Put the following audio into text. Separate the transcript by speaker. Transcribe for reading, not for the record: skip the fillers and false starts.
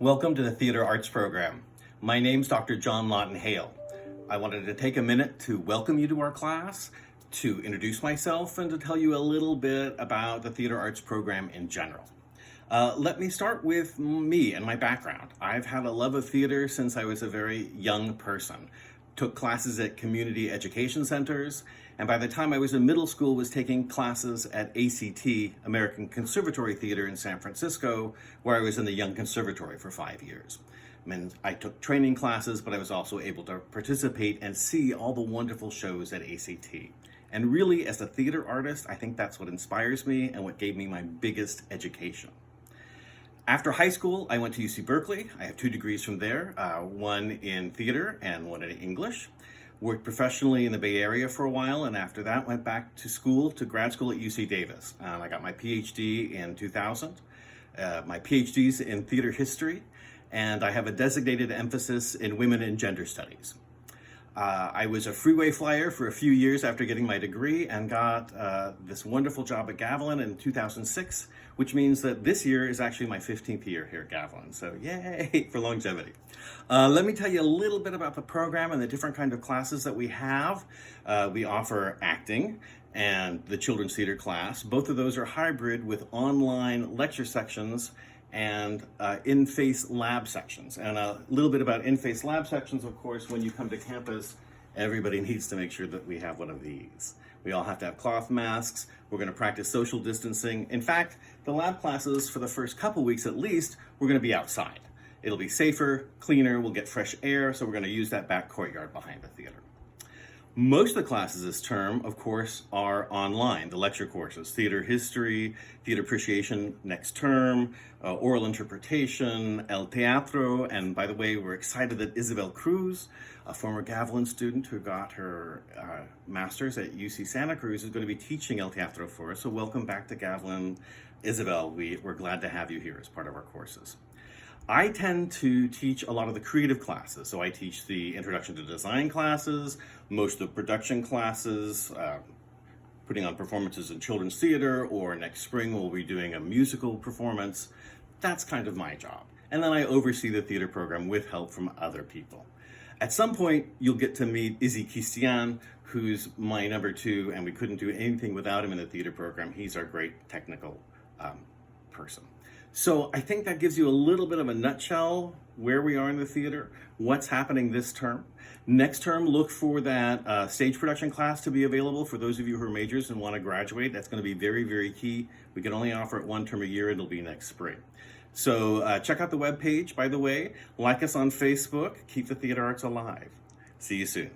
Speaker 1: Welcome to the Theater Arts Program. My name's Dr. John Lawton Hale. I wanted to take a minute to welcome you to our class, to introduce myself, and to tell you a little bit about the Theater Arts Program in general. Let me start with me and my background. I've had a love of theater since I was a very young person. Took classes at community education centers, and by the time I was in middle school was taking classes at ACT, American Conservatory Theater in San Francisco, where I was in the Young Conservatory for 5 years. I took training classes, but I was also able to participate and see all the wonderful shows at ACT. And really, as a theater artist, I think that's what inspires me and what gave me my biggest education. After high school, I went to UC Berkeley. I have 2 degrees from there, one in theater and one in English. Worked professionally in the Bay Area for a while, and after that went back to school, to grad school at UC Davis. I got my PhD in 2000. My PhD's in theater history, and I have a designated emphasis in women and gender studies. I was a freeway flyer for a few years after getting my degree and got this wonderful job at Gavilan in 2006, which means that this year is actually my 15th year here at Gavilan. So yay for longevity. Let me tell you a little bit about the program and the different kind of classes that we have. We offer acting and the children's theater class. Both of those are hybrid with online lecture sections and in-face lab sections. And a little bit about in-face lab sections, of course, when you come to campus, everybody needs to make sure that we have one of these. We all have to have cloth masks. We're going to practice social distancing. In fact, the lab classes for the first couple weeks at least, we're going to be outside. It'll be safer, cleaner, we'll get fresh air, so we're going to use that back courtyard behind the theater. Most of the classes this term, of course, are online. The lecture courses, theater history, theater appreciation next term, oral interpretation, El Teatro, and by the way, we're excited that Isabel Cruz, a former Gavilan student who got her master's at UC Santa Cruz, is going to be teaching El Teatro for us. So welcome back to Gavilan, Isabel. We're glad to have you here as part of our courses. I tend to teach a lot of the creative classes. So I teach the introduction to design classes, most of the production classes, putting on performances in children's theater, or next spring we'll be doing a musical performance. That's kind of my job. And then I oversee the theater program with help from other people. At some point, you'll get to meet Izzy Kistian, who's my number 2, and we couldn't do anything without him in the theater program. He's our great technical person. So I think that gives you a little bit of a nutshell where we are in the theater, what's happening this term. Next term, look for that stage production class to be available for those of you who are majors and want to graduate. That's going to be very, very key. We can only offer it 1 term a year. It'll be next spring. So check out the webpage, by the way. Like us on Facebook. Keep the theater arts alive. See you soon.